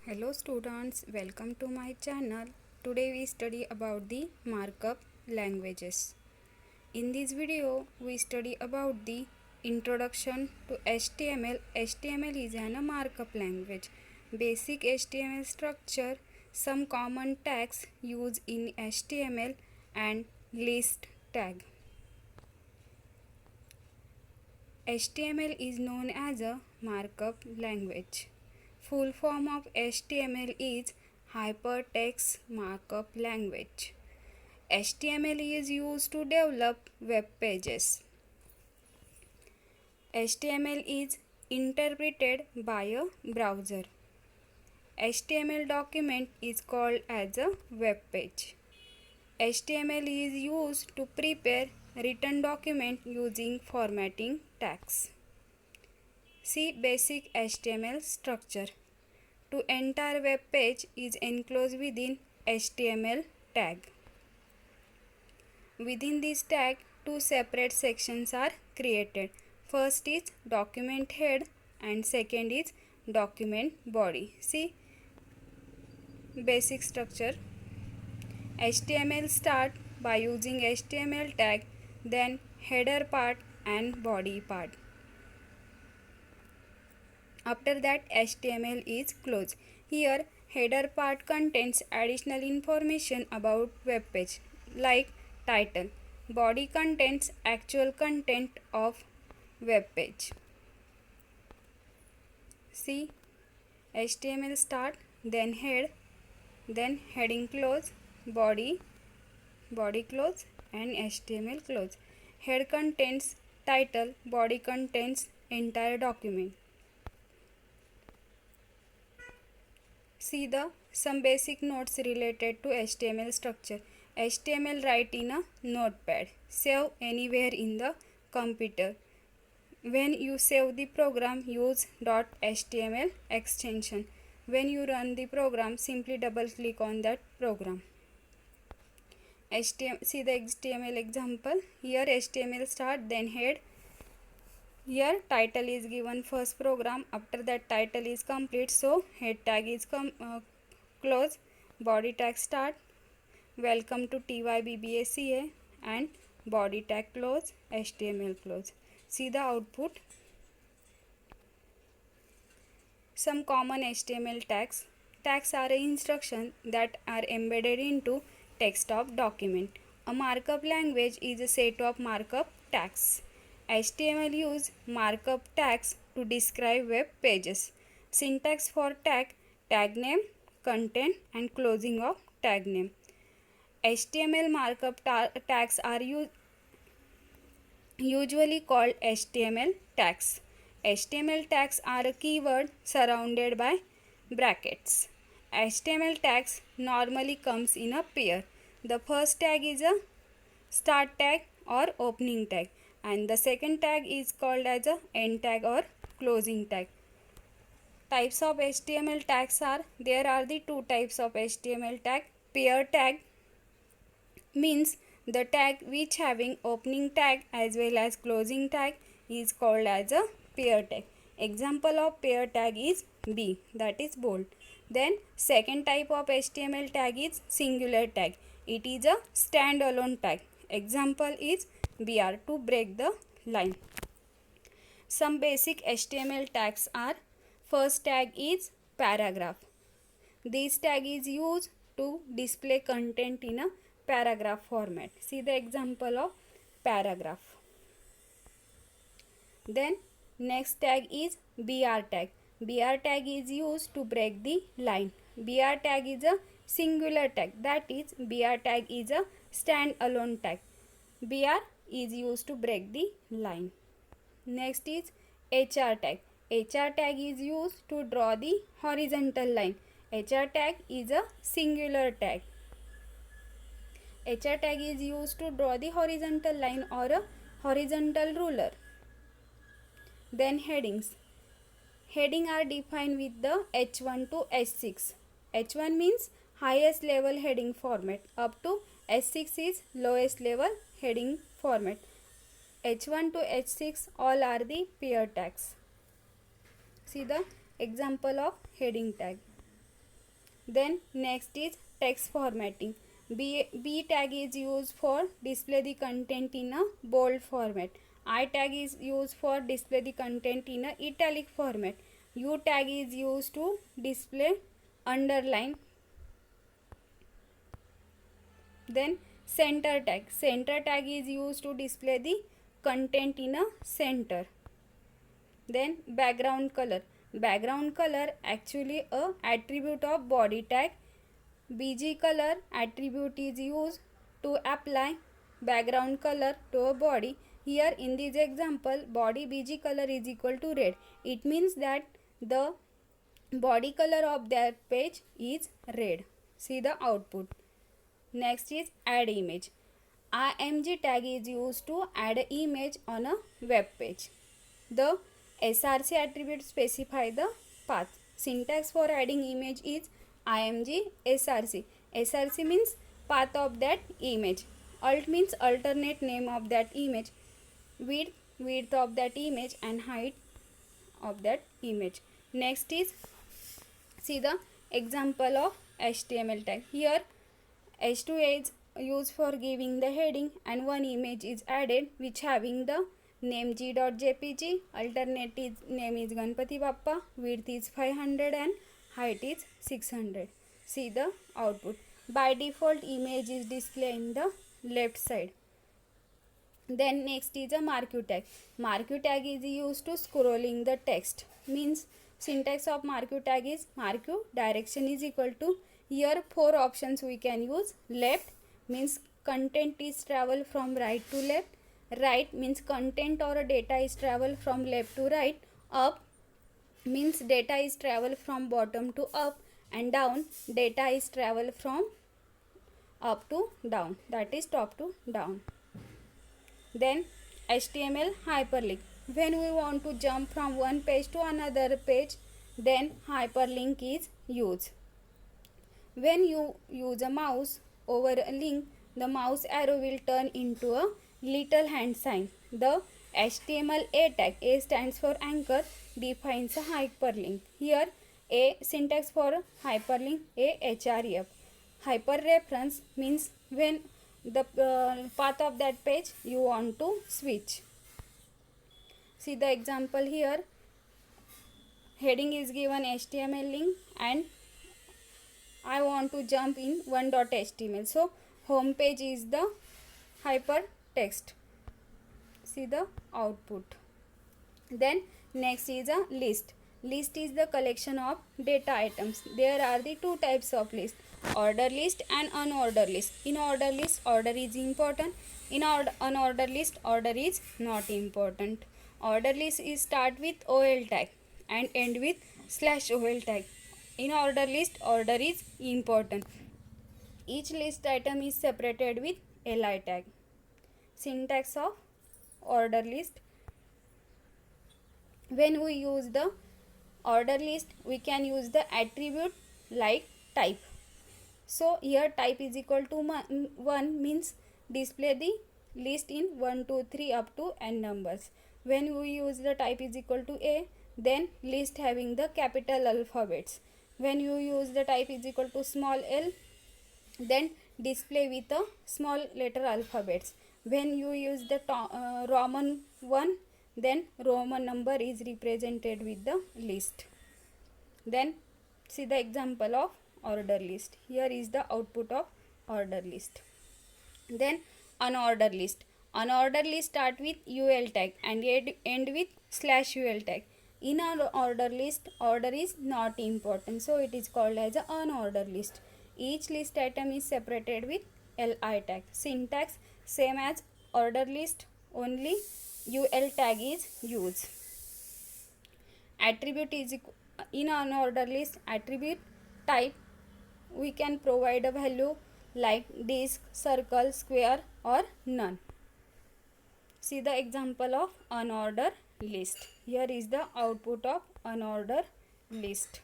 Hello students, welcome to my channel. Today we study about the markup languages. In this video, we study about the introduction to HTML. HTML is a markup language. Basic HTML structure, some common tags used in HTML and list tag. HTML is known as a markup language. Full form of HTML is Hypertext Markup Language. HTML is used to develop web pages. HTML is interpreted by a browser. HTML document is called as a web page. HTML is used to prepare written document using formatting tags. See basic HTML structure. To entire web page is enclosed within HTML tag. Within this tag, two separate sections are created. First is document head and second is document body. See basic structure. HTML start by using HTML tag, then header part and body part. After that HTML is closed. Here header part contains additional information about web page like title. Body contains actual content of web page. See HTML start, then head, then heading close, body close and HTML close. Head contains title, body contains entire document. See some basic notes related to HTML structure. HTML write in a notepad. Save anywhere in the computer. When you save the program, use .html extension. When you run the program, simply double click on that program. See the HTML example. Here HTML start, then head. Here title is given first program. After that title is complete, so head tag is close, body tag start, welcome to TYBBACA and body tag close, HTML close. See the output. Some common HTML tags. Tags are instructions that are embedded into text of document. A markup language is a set of markup tags. HTML use markup tags to describe web pages. Syntax for tag name, content and closing of tag name. HTML markup tags are usually called HTML tags. HTML tags are a keyword surrounded by brackets. HTML tags normally comes in a pair. The first tag is a start tag or opening tag, and the second tag is called as a end tag or closing tag. Types of HTML tags are, there are the two types of HTML tag. Pair tag means the tag which having opening tag as well as closing tag is called as a pair tag. Example of pair tag is B, that is bold. Then second type of HTML tag is singular tag. It is a standalone tag. Example is BR, to break the line. Some basic HTML tags are, first tag is paragraph. This tag is used to display content in a paragraph format. See the example of paragraph. Then next tag is BR tag. BR tag is used to break the line. BR tag is a singular tag, that is BR tag is a standalone tag. BR is used to break the line. Next is HR tag. HR tag is used to draw the horizontal line. HR tag is a singular tag. HR tag is used to draw the horizontal line or a horizontal ruler. Then headings. Heading are defined with the H1 to H6. H1 means highest level heading format. Up to H6 is lowest level heading format. H1 to H6 all are the pair tags. See the example of heading tag. Then next is text formatting. B tag is used for display the content in a bold format. I tag is used for display the content in a italic format. U tag is used to display underline. Then center tag. Center tag is used to display the content in a center. Then background color. Background color actually a attribute of body tag. BG color attribute is used to apply background color to a body. Here in this example, body BG color is equal to red. It means that the body color of that page is red. See the output. Next is add image. IMG tag is used to add an image on a web page. The SRC attribute specify the path. Syntax for adding image is IMG SRC. SRC means path of that image. Alt means alternate name of that image. Width of that image, and height of that image. Next is see the example of HTML tag. Here H2 is used for giving the heading, and one image is added which having the name g.jpg, alternate name is Ganpati Bappa, width is 500 and height is 600. See the output. By default image is displayed in the left side. Then next is a marquee tag. Marquee tag is used to scrolling the text. Means syntax of marquee tag is marquee direction is equal to, here 4 options we can use. Left means content is travel from right to left. Right means content or data is travel from left to right. Up means data is travel from bottom to up, and down data is travel from up to down, that is top to down. Then HTML hyperlink. When we want to jump from one page to another page, then hyperlink is used. When you use a mouse over a link, the mouse arrow will turn into a little hand sign. The HTML A tag, A stands for anchor, defines a hyperlink. Here A syntax for hyperlink, A href. Hyperreference means when the path of that page you want to switch. See the example here. Heading is given HTML link, and I want to jump in one.html. So home page is the hypertext. See the output. Then next is a list. List is the collection of data items. There are the two types of list: order list and unordered list. In order list, order is important. In unordered list, order is not important. Order list is start with OL tag and end with /OL tag. In order list, order is important. Each list item is separated with LI tag. Syntax of order list. When we use the order list, we can use the attribute like type. So here type is equal to 1 means display the list in 1, 2, 3 up to n numbers. When we use the type is equal to A, then list having the capital alphabets. When you use the type is equal to small l, then display with a small letter alphabets. When you use the Roman 1, then Roman number is represented with the list. Then see the example of order list. Here is the output of order list. Then unordered list. Unordered list start with UL tag and end with /UL tag. In our order list, order is not important, so it is called as an unordered list. Each list item is separated with LI tag. Syntax same as order list, only UL tag is used. Attribute is in unordered list, attribute type we can provide a value like disk, circle, square or none. See the example of unordered list. Here is the output of unordered list.